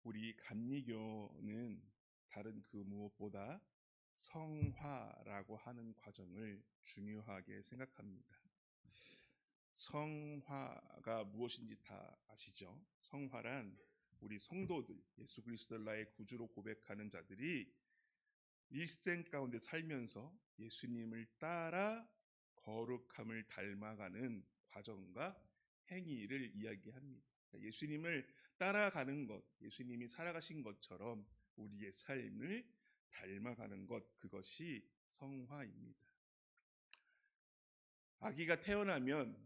우리 감리교는 다른 그 무엇보다 성화라고 하는 과정을 중요하게 생각합니다. 성화가 무엇인지 다 아시죠? 성화란 우리 성도들, 예수 그리스도를 나의 구주로 고백하는 자들이 일생 가운데 살면서 예수님을 따라 거룩함을 닮아가는 과정과 행위를 이야기합니다. 예수님을 따라가는 것, 예수님이 살아가신 것처럼 우리의 삶을 닮아가는 것, 그것이 성화입니다. 아기가 태어나면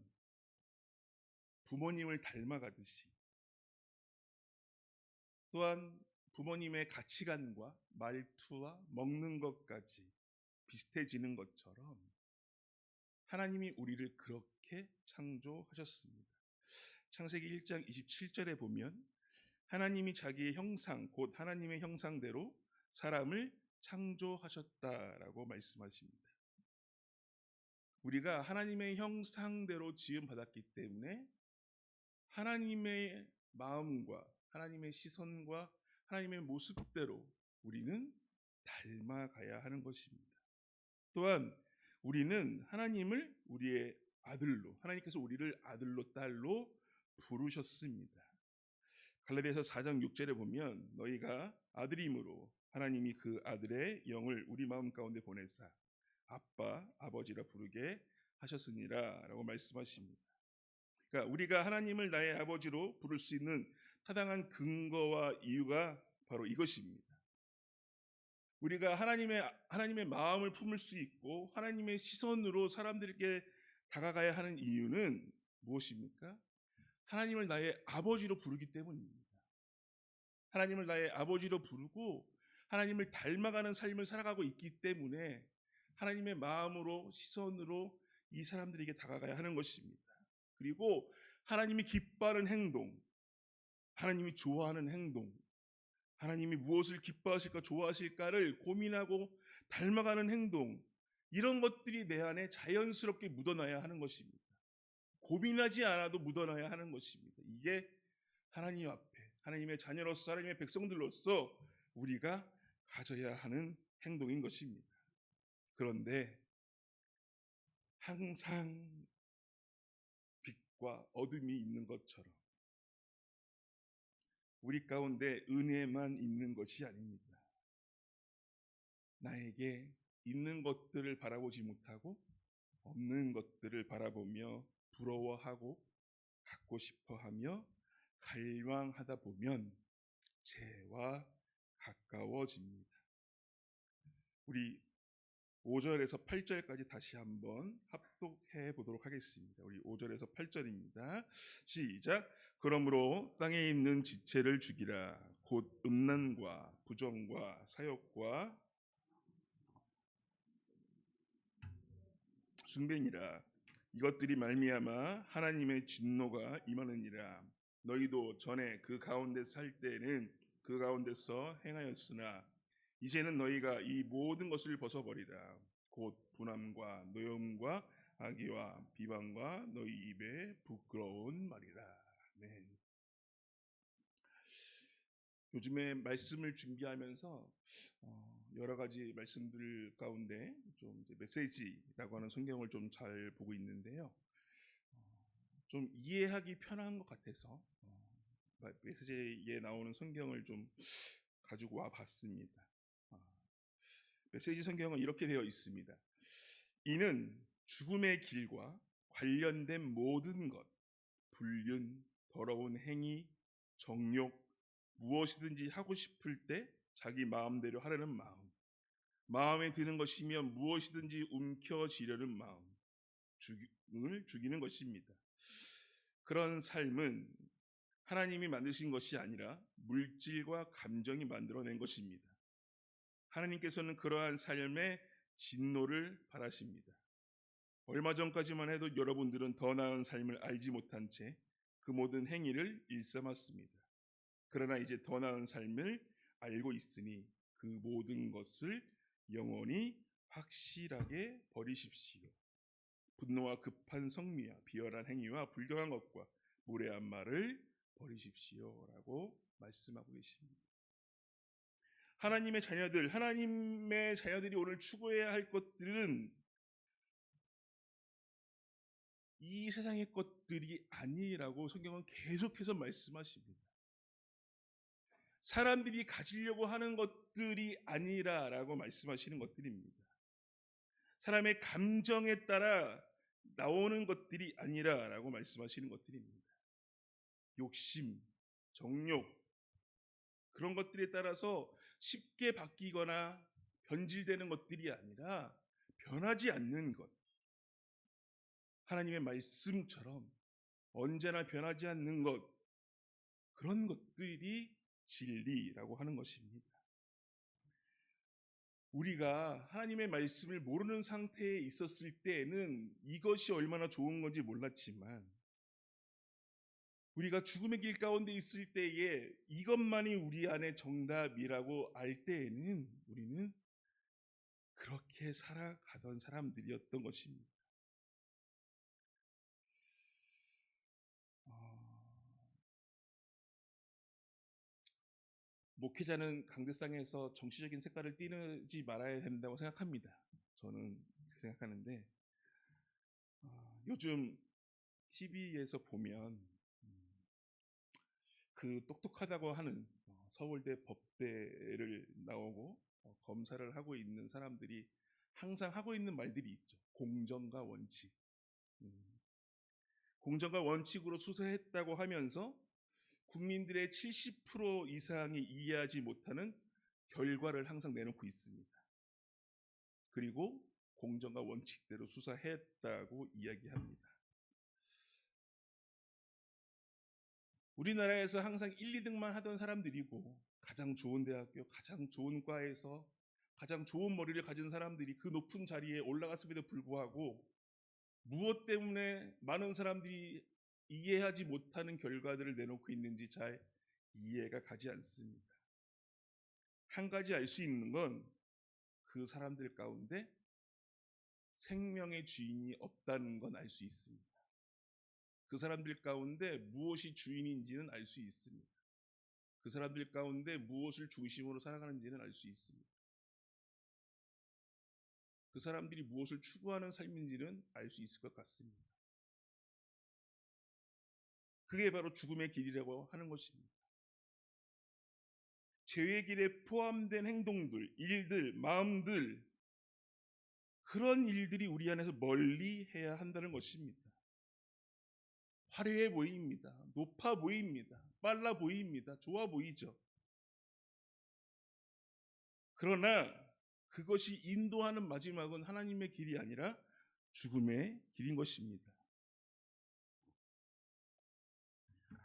부모님을 닮아가듯이 또한 부모님의 가치관과 말투와 먹는 것까지 비슷해지는 것처럼 하나님이 우리를 그렇게 창조하셨습니다. 창세기 1장 27절에 보면 하나님이 자기의 형상, 곧 하나님의 형상대로 사람을 창조하셨다라고 말씀하십니다. 우리가 하나님의 형상대로 지음받았기 때문에 하나님의 마음과 하나님의 시선과 하나님의 모습대로 우리는 닮아가야 하는 것입니다. 또한 우리는 하나님을 우리의 아들로, 하나님께서 우리를 아들로 딸로 부르셨습니다. 갈라디아서 4장 6절에 보면 너희가 아들임으로 하나님이 그 아들의 영을 우리 마음 가운데 보내사 아빠, 아버지라 부르게 하셨으니라 라고 말씀하십니다. 그러니까 우리가 하나님을 나의 아버지로 부를 수 있는 타당한 근거와 이유가 바로 이것입니다. 우리가 하나님의 마음을 품을 수 있고 하나님의 시선으로 사람들에게 다가가야 하는 이유는 무엇입니까? 하나님을 나의 아버지로 부르기 때문입니다. 하나님을 나의 아버지로 부르고 하나님을 닮아가는 삶을 살아가고 있기 때문에 하나님의 마음으로 시선으로 이 사람들에게 다가가야 하는 것입니다. 그리고 하나님이 기뻐하는 행동, 하나님이 좋아하는 행동, 하나님이 무엇을 기뻐하실까 좋아하실까를 고민하고 닮아가는 행동, 이런 것들이 내 안에 자연스럽게 묻어나야 하는 것입니다. 고민하지 않아도 묻어나야 하는 것입니다. 이게 하나님 앞에 하나님의 자녀로서 하나님의 백성들로서 우리가 가져야 하는 행동인 것입니다. 그런데 항상 빛과 어둠이 있는 것처럼 우리 가운데 은혜만 있는 것이 아닙니다. 나에게 있는 것들을 바라보지 못하고 없는 것들을 바라보며 부러워하고 갖고 싶어하며 갈망하다 보면 죄와 가까워집니다. 우리 5절에서 8절까지 다시 한번 합독해 보도록 하겠습니다. 우리 5절에서 8절입니다. 시작. 그러므로 땅에 있는 지체를 죽이라. 곧 음란과 부정과 사욕과 숭배니라. 이것들이 말미암아 하나님의 진노가 임하느니라. 너희도 전에 그 가운데 살 때는 그 가운데서 행하였으나 이제는 너희가 이 모든 것을 벗어버리라. 곧 분함과 노염과 악의와 비방과 너희 입에 부끄러운 말이라. 네. 요즘에 말씀을 준비하면서 여러 가지 말씀들 가운데 좀 메시지라고 하는 성경을 좀 잘 보고 있는데요. 좀 이해하기 편한 것 같아서 메시지에 나오는 성경을 좀 가지고 와 봤습니다. 메시지 성경은 이렇게 되어 있습니다. 이는 죽음의 길과 관련된 모든 것, 불륜, 더러운 행위, 정욕, 무엇이든지 하고 싶을 때 자기 마음대로 하려는 마음, 마음에 드는 것이면 무엇이든지 움켜쥐려는 마음, 죽음을 죽이는 것입니다. 그런 삶은 하나님이 만드신 것이 아니라 물질과 감정이 만들어낸 것입니다. 하나님께서는 그러한 삶의 진노를 바라십니다. 얼마 전까지만 해도 여러분들은 더 나은 삶을 알지 못한 채 그 모든 행위를 일삼았습니다. 그러나 이제 더 나은 삶을 알고 있으니 그 모든 것을 영원히 확실하게 버리십시오. 분노와 급한 성미와 비열한 행위와 불경한 것과 무례한 말을 버리십시오라고 말씀하고 계십니다. 하나님의 자녀들이 오늘 추구해야 할 것들은 이 세상의 것들이 아니라고 성경은 계속해서 말씀하십니다. 사람들이 가지려고 하는 것들이 아니라라고 말씀하시는 것들입니다. 사람의 감정에 따라 나오는 것들이 아니라라고 말씀하시는 것들입니다. 욕심, 정욕, 그런 것들에 따라서 쉽게 바뀌거나 변질되는 것들이 아니라 변하지 않는 것, 하나님의 말씀처럼 언제나 변하지 않는 것, 그런 것들이 진리라고 하는 것입니다. 우리가 하나님의 말씀을 모르는 상태에 있었을 때에는 이것이 얼마나 좋은 건지 몰랐지만, 우리가 죽음의 길 가운데 있을 때에 이것만이 우리 안에 정답이라고 알 때에는 우리는 그렇게 살아가던 사람들이었던 것입니다. 목회자는 강대상에서 정치적인 색깔을 띠지 말아야 된다고 생각합니다. 저는 그렇게 생각하는데, 요즘 TV에서 보면 그 똑똑하다고 하는 서울대 법대를 나오고 검사를 하고 있는 사람들이 항상 하고 있는 말들이 있죠. 공정과 원칙. 공정과 원칙으로 수사했다고 하면서 국민들의 70% 이상이 이해하지 못하는 결과를 항상 내놓고 있습니다. 그리고 공정과 원칙대로 수사했다고 이야기합니다. 우리나라에서 항상 1, 2등만 하던 사람들이고 가장 좋은 대학교, 가장 좋은 과에서 가장 좋은 머리를 가진 사람들이 그 높은 자리에 올라갔음에도 불구하고 무엇 때문에 많은 사람들이 이해하지 못하는 결과들을 내놓고 있는지 잘 이해가 가지 않습니다. 한 가지 알 수 있는 건 그 사람들 가운데 생명의 주인이 없다는 건 알 수 있습니다. 그 사람들 가운데 무엇이 주인인지는 알 수 있습니다. 그 사람들 가운데 무엇을 중심으로 살아가는지는 알 수 있습니다. 그 사람들이 무엇을 추구하는 삶인지는 알 수 있을 것 같습니다. 그게 바로 죽음의 길이라고 하는 것입니다. 죄의 길에 포함된 행동들, 일들, 마음들, 그런 일들이 우리 안에서 멀리 해야 한다는 것입니다. 화려해 보입니다. 높아 보입니다. 빨라 보입니다. 좋아 보이죠. 그러나 그것이 인도하는 마지막은 하나님의 길이 아니라 죽음의 길인 것입니다.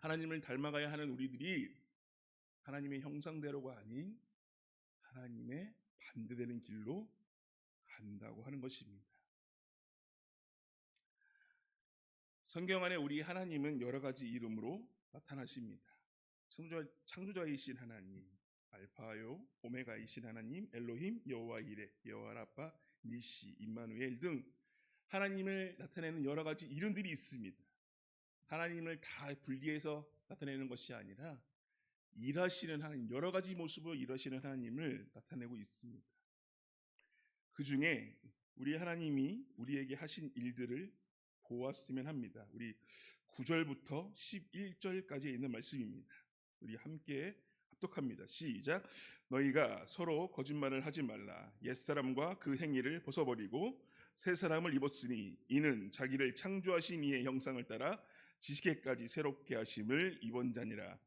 하나님을 닮아가야 하는 우리들이 하나님의 형상대로가 아닌 하나님의 반대되는 길로 간다고 하는 것입니다. 성경 안에 우리 하나님은 여러 가지 이름으로 나타나십니다. 창조자이신 하나님, 알파요 오메가이신 하나님, 엘로힘, 여호와 이레, 여호와 라파, 니시, 임마누엘 등 하나님을 나타내는 여러 가지 이름들이 있습니다. 하나님을 다 분리해서 나타내는 것이 아니라 일하시는 하나님, 여러 가지 모습으로 일하시는 하나님을 나타내고 있습니다. 그 중에 우리 하나님이 우리에게 하신 일들을 보았으면 합니다. 우리 9절부터 11절까지 있는 말씀입니다. 우리 함께 합독합니다. 시작. 너희가 서로 거짓말을 하지 말라. 옛사람과 그 행위를 벗어버리고 새 사람을 입었으니 이는 자기를 창조하신 이의 형상을 따라 지식에까지 새롭게 하심을 입은 자니라.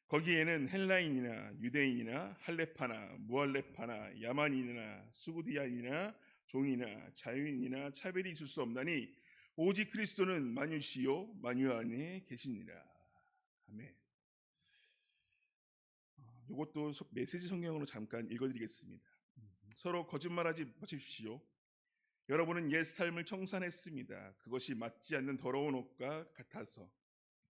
거기에는 헬라인이나 유대인이나 할레파나 무할레파나 야만인이나 수구디안이나 종이나 자유인이나 차별이 있을 수 없나니 오직 그리스도는 만유시요 만유 안에 계시니라. 아멘. 이것도 메시지 성경으로 잠깐 읽어드리겠습니다. 서로 거짓말하지 마십시오. 여러분은 옛 삶을 청산했습니다. 그것이 맞지 않는 더러운 옷과 같아서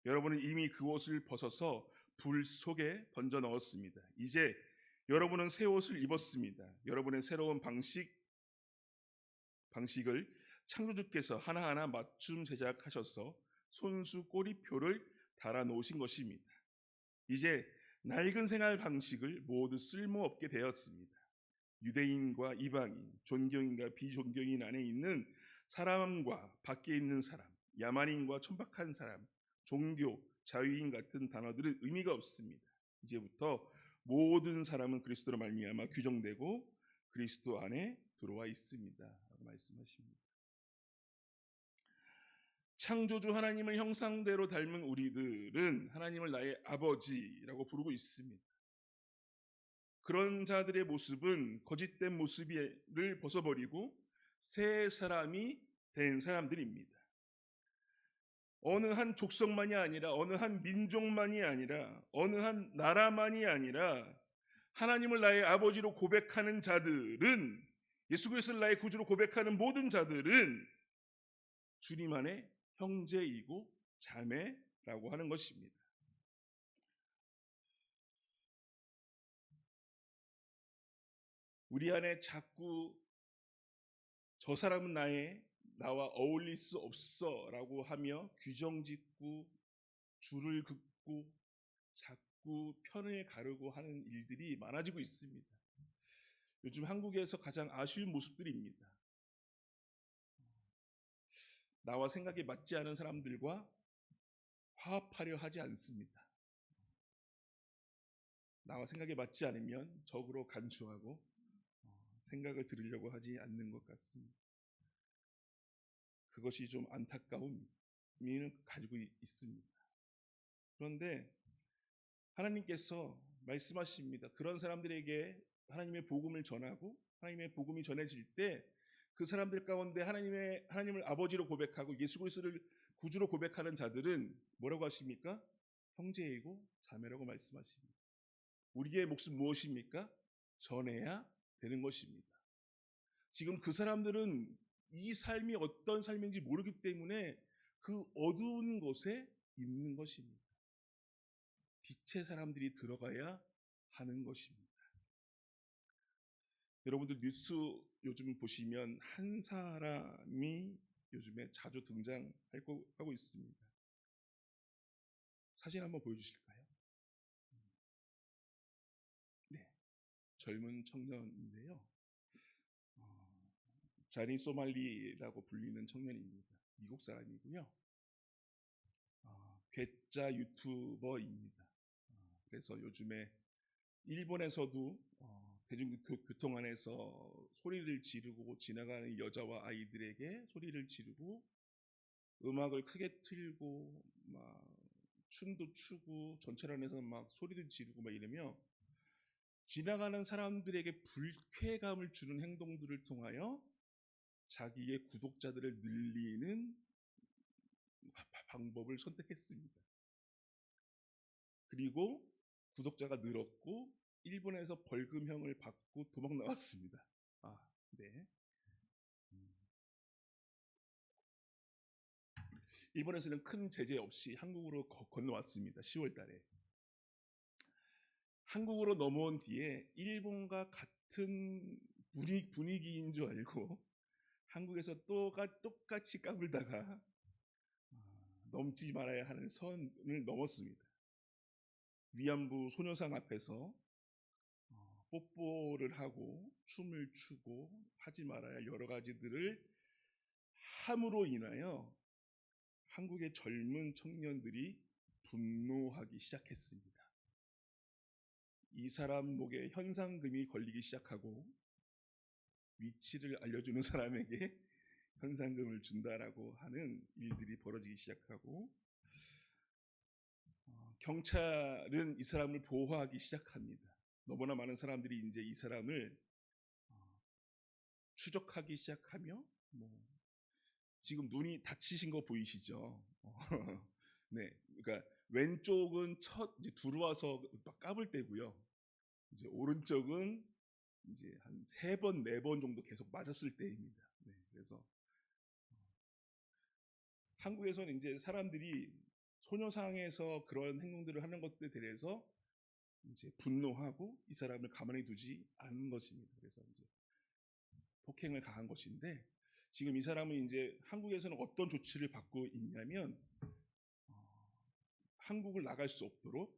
여러분은 이미 그 옷을 벗어서 불 속에 던져 넣었습니다. 이제 여러분은 새 옷을 입었습니다. 여러분의 새로운 방식을 창조주께서 하나하나 맞춤 제작하셔서 손수 꼬리표를 달아 놓으신 것입니다. 이제 낡은 생활 방식을 모두 쓸모없게 되었습니다. 유대인과 이방인, 존경인과 비존경인 안에 있는 사람과 밖에 있는 사람, 야만인과 천박한 사람, 종교, 자유인 같은 단어들은 의미가 없습니다. 이제부터 모든 사람은 그리스도로 말미암아 규정되고 그리스도 안에 들어와 있습니다. 라고 말씀하십니다. 창조주 하나님을 형상대로 닮은 우리들은 하나님을 나의 아버지라고 부르고 있습니다. 그런 자들의 모습은 거짓된 모습을 벗어버리고 새 사람이 된 사람들입니다. 어느 한 족속만이 아니라, 어느 한 민족만이 아니라, 어느 한 나라만이 아니라 하나님을 나의 아버지로 고백하는 자들은, 예수 그리스도를 나의 구주로 고백하는 모든 자들은 주님 안에 형제이고 자매라고 하는 것입니다. 우리 안에 자꾸 저 사람은 나와 어울릴 수 없어 라고 하며 규정 짓고 줄을 긋고 자꾸 편을 가르고 하는 일들이 많아지고 있습니다. 요즘 한국에서 가장 아쉬운 모습들입니다. 나와 생각이 맞지 않은 사람들과 화합하려 하지 않습니다. 나와 생각이 맞지 않으면 적으로 간주하고 생각을 들으려고 하지 않는 것 같습니다. 그것이 좀 안타까움을 가지고 있습니다. 그런데 하나님께서 말씀하십니다. 그런 사람들에게 하나님의 복음을 전하고 하나님의 복음이 전해질 때 그 사람들 가운데 하나님을 아버지로 고백하고 예수 그리스도를 구주로 고백하는 자들은 뭐라고 하십니까? 형제이고 자매라고 말씀하십니다. 우리의 몫은 무엇입니까? 전해야 되는 것입니다. 지금 그 사람들은 이 삶이 어떤 삶인지 모르기 때문에 그 어두운 곳에 있는 것입니다. 빛의 사람들이 들어가야 하는 것입니다. 여러분들 뉴스 요즘 보시면 한 사람이 요즘에 자주 등장하고 있습니다. 사진 한번 보여주실까요? 네, 젊은 청년인데요. 자니 소말리라고 불리는 청년입니다. 미국 사람이고요. 괴짜 유튜버입니다. 그래서 요즘에 일본에서도 대중교통 안에서 소리를 지르고 지나가는 여자와 아이들에게 소리를 지르고 음악을 크게 틀고 막 춤도 추고 전철 안에서 막 소리도 지르고 막 이러며 지나가는 사람들에게 불쾌감을 주는 행동들을 통하여 자기의 구독자들을 늘리는 방법을 선택했습니다. 그리고 구독자가 늘었고 일본에서 벌금형을 받고 도망 나왔습니다. 네. 일본에서는 큰 제재 없이 한국으로 건너왔습니다. 10월 달에. 한국으로 넘어온 뒤에 일본과 같은 분위기인 줄 알고 한국에서 똑같이 까불다가 넘지 말아야 하는 선을 넘었습니다. 위안부 소녀상 앞에서 뽀뽀를 하고 춤을 추고 하지 말아야 여러 가지들을 함으로 인하여 한국의 젊은 청년들이 분노하기 시작했습니다. 이 사람 목에 현상금이 걸리기 시작하고 위치를 알려주는 사람에게 현상금을 준다라고 하는 일들이 벌어지기 시작하고 경찰은 이 사람을 보호하기 시작합니다. 너무나 많은 사람들이 이제 이 사람을 추적하기 시작하며 지금 눈이 다치신 거 보이시죠? 네, 그러니까 왼쪽은 이제 들어와서 막 까불 때고요. 이제 오른쪽은 이제 한 3번, 4번 정도 계속 맞았을 때입니다. 네, 그래서 한국에서는 이제 사람들이 소녀상에서 그런 행동들을 하는 것들에 대해서 이제 분노하고 이 사람을 가만히 두지 않는 것입니다. 그래서 이제 폭행을 가한 것인데 지금 이 사람은 이제 한국에서는 어떤 조치를 받고 있냐면 한국을 나갈 수 없도록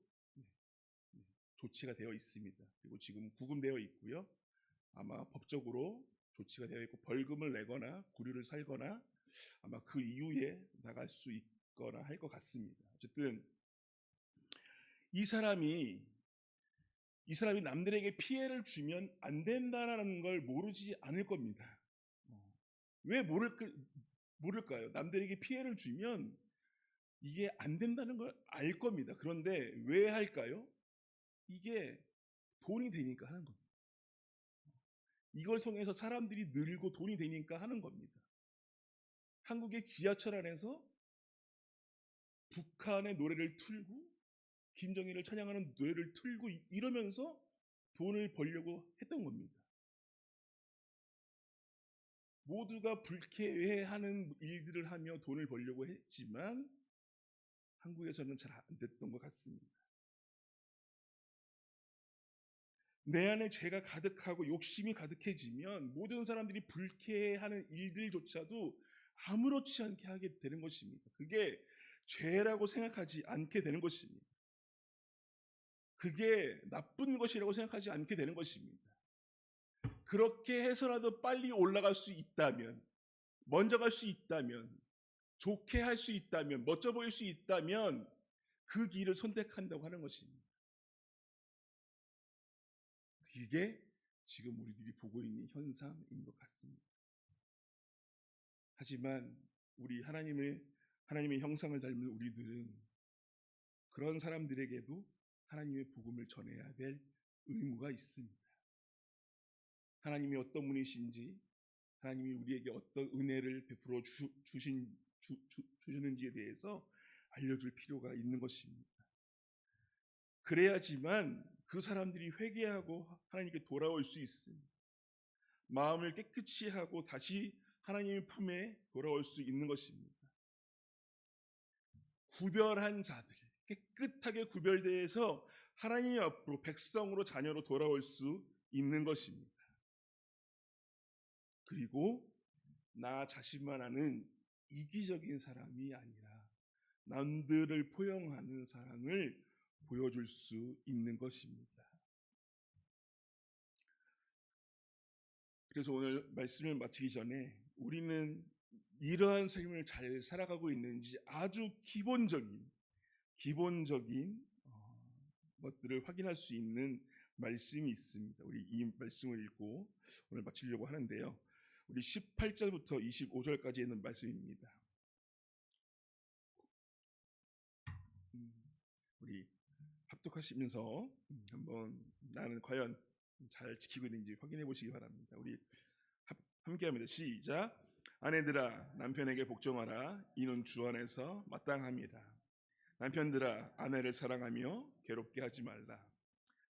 조치가 되어 있습니다. 그리고 지금 구금되어 있고요. 아마 법적으로 조치가 되어 있고 벌금을 내거나 구류를 살거나 아마 그 이후에 나갈 수 있거나 할 것 같습니다. 어쨌든 이 사람이 남들에게 피해를 주면 안 된다라는 걸 모르지 않을 겁니다. 왜 모를까요? 남들에게 피해를 주면 이게 안 된다는 걸 알 겁니다. 그런데 왜 할까요? 이게 돈이 되니까 하는 겁니다. 이걸 통해서 사람들이 늘고 돈이 되니까 하는 겁니다. 한국의 지하철 안에서 북한의 노래를 틀고 김정일을 찬양하는 노래를 틀고 이러면서 돈을 벌려고 했던 겁니다. 모두가 불쾌해하는 일들을 하며 돈을 벌려고 했지만 한국에서는 잘 안 됐던 것 같습니다. 내 안에 죄가 가득하고 욕심이 가득해지면 모든 사람들이 불쾌해하는 일들조차도 아무렇지 않게 하게 되는 것입니다. 그게 죄라고 생각하지 않게 되는 것입니다. 그게 나쁜 것이라고 생각하지 않게 되는 것입니다. 그렇게 해서라도 빨리 올라갈 수 있다면, 먼저 갈 수 있다면, 좋게 할 수 있다면, 멋져 보일 수 있다면 그 길을 선택한다고 하는 것입니다. 이게 지금 우리들이 보고 있는 현상인 것 같습니다. 하지만 우리 하나님의 형상을 닮은 우리들은 그런 사람들에게도 하나님의 복음을 전해야 될 의무가 있습니다. 하나님이 어떤 분이신지, 하나님이 우리에게 어떤 은혜를 베풀어 주시는지에 대해서 알려줄 필요가 있는 것입니다. 그래야지만 그 사람들이 회개하고 하나님께 돌아올 수 있습니다. 마음을 깨끗이 하고 다시 하나님의 품에 돌아올 수 있는 것입니다. 구별한 자들, 깨끗하게 구별되어서 하나님 앞으로 백성으로 자녀로 돌아올 수 있는 것입니다. 그리고 나 자신만 아는 이기적인 사람이 아니라 남들을 포용하는 사랑을 보여줄 수 있는 것입니다. 그래서 오늘 말씀을 마치기 전에 우리는 이러한 삶을 잘 살아가고 있는지 아주 기본적인 것들을 확인할 수 있는 말씀이 있습니다. 우리 이 말씀을 읽고 오늘 마치려고 하는데요. 우리 18절부터 25절까지 있는 말씀입니다. 우리 합독하시면서 한번 나는 과연 잘 지키고 있는지 확인해 보시기 바랍니다. 우리 함께 합니다. 시작. 아내들아 남편에게 복종하라. 이는 주 안에서 마땅합니다. 남편들아 아내를 사랑하며 괴롭게 하지 말라.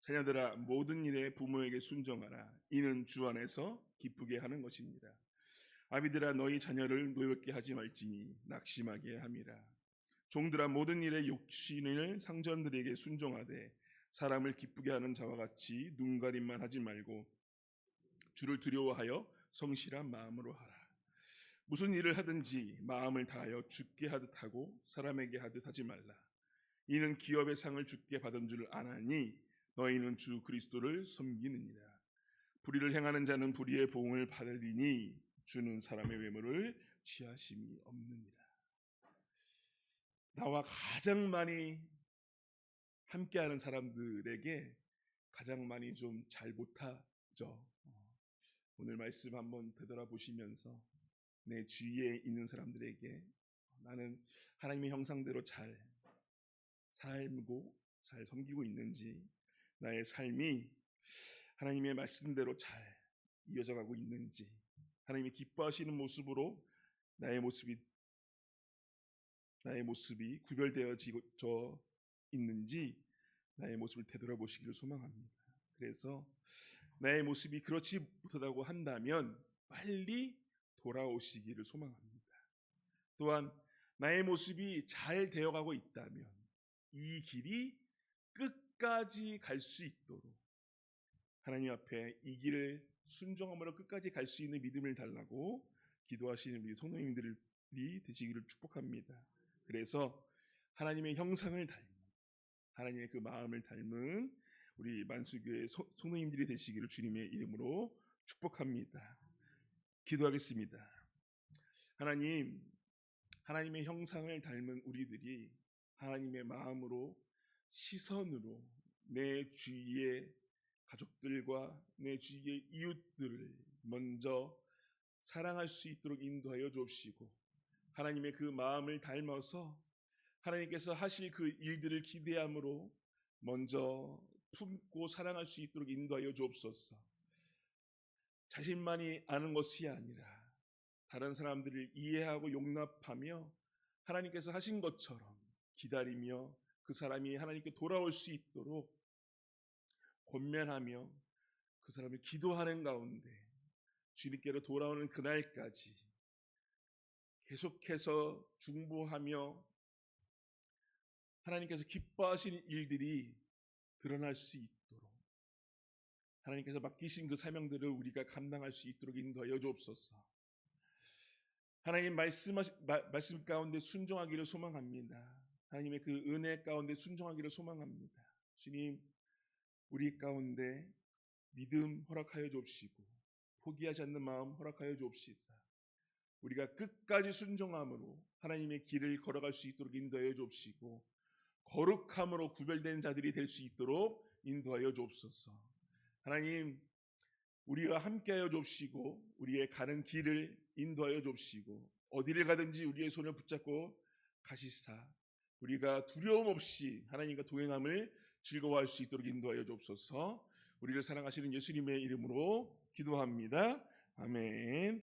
자녀들아 모든 일에 부모에게 순종하라. 이는 주 안에서 기쁘게 하는 것입니다. 아비들아 너희 자녀를 노엽게 하지 말지니 낙심하게 함이라. 종들아 모든 일에 욕심을 상전들에게 순종하되 사람을 기쁘게 하는 자와 같이 눈가림만 하지 말고 주를 두려워하여 성실한 마음으로 하라. 무슨 일을 하든지 마음을 다하여 주께 하듯 하고 사람에게 하듯 하지 말라. 이는 기업의 상을 주께 받은 줄 아나니 너희는 주 그리스도를 섬기느니라. 불의를 행하는 자는 불의의 보응을 받으리니 주는 사람의 외모를 취하심이 없느니라. 나와 가장 많이 함께하는 사람들에게 가장 많이 좀 잘 못하죠. 오늘 말씀 한번 되돌아보시면서 내 주위에 있는 사람들에게 나는 하나님의 형상대로 잘 살고 잘 섬기고 있는지, 나의 삶이 하나님의 말씀대로 잘 이어져 가고 있는지, 하나님이 기뻐하시는 모습으로 나의 모습이 구별되어져 있는지 나의 모습을 되돌아보시기를 소망합니다. 그래서 나의 모습이 그렇지 못하다고 한다면 빨리 돌아오시기를 소망합니다. 또한 나의 모습이 잘 되어가고 있다면 이 길이 끝까지 갈 수 있도록 하나님 앞에 이 길을 순종함으로 끝까지 갈 수 있는 믿음을 달라고 기도하시는 우리 성도님들이 되시기를 축복합니다. 그래서 하나님의 형상을 닮은, 하나님의 그 마음을 닮은 우리 만수교회 성도님들이 되시기를 주님의 이름으로 축복합니다. 기도하겠습니다. 하나님, 하나님의 형상을 닮은 우리들이 하나님의 마음으로, 시선으로 내 주위의 가족들과 내 주위의 이웃들을 먼저 사랑할 수 있도록 인도하여 주옵시고, 하나님의 그 마음을 닮아서 하나님께서 하실 그 일들을 기대함으로 먼저 품고 사랑할 수 있도록 인도하여 주옵소서. 자신만이 아는 것이 아니라 다른 사람들을 이해하고 용납하며 하나님께서 하신 것처럼 기다리며 그 사람이 하나님께 돌아올 수 있도록 권면하며 그 사람을 기도하는 가운데 주님께로 돌아오는 그날까지 계속해서 중보하며 하나님께서 기뻐하시는 일들이 드러날 수 있도록 하나님께서 맡기신 그 사명들을 우리가 감당할 수 있도록 인도하여 주옵소서. 하나님 말씀 가운데 순종하기를 소망합니다. 하나님의 그 은혜 가운데 순종하기를 소망합니다. 주님, 우리 가운데 믿음 허락하여 주옵시고 포기하지 않는 마음 허락하여 주옵시사. 우리가 끝까지 순종함으로 하나님의 길을 걸어갈 수 있도록 인도하여 주옵시고 거룩함으로 구별된 자들이 될 수 있도록 인도하여 주옵소서. 하나님, 우리가 함께하여 주옵시고 우리의 가는 길을 인도하여 주옵시고 어디를 가든지 우리의 손을 붙잡고 가시사 우리가 두려움 없이 하나님과 동행함을 즐거워할 수 있도록 인도하여 주옵소서. 우리를 사랑하시는 예수님의 이름으로 기도합니다. 아멘.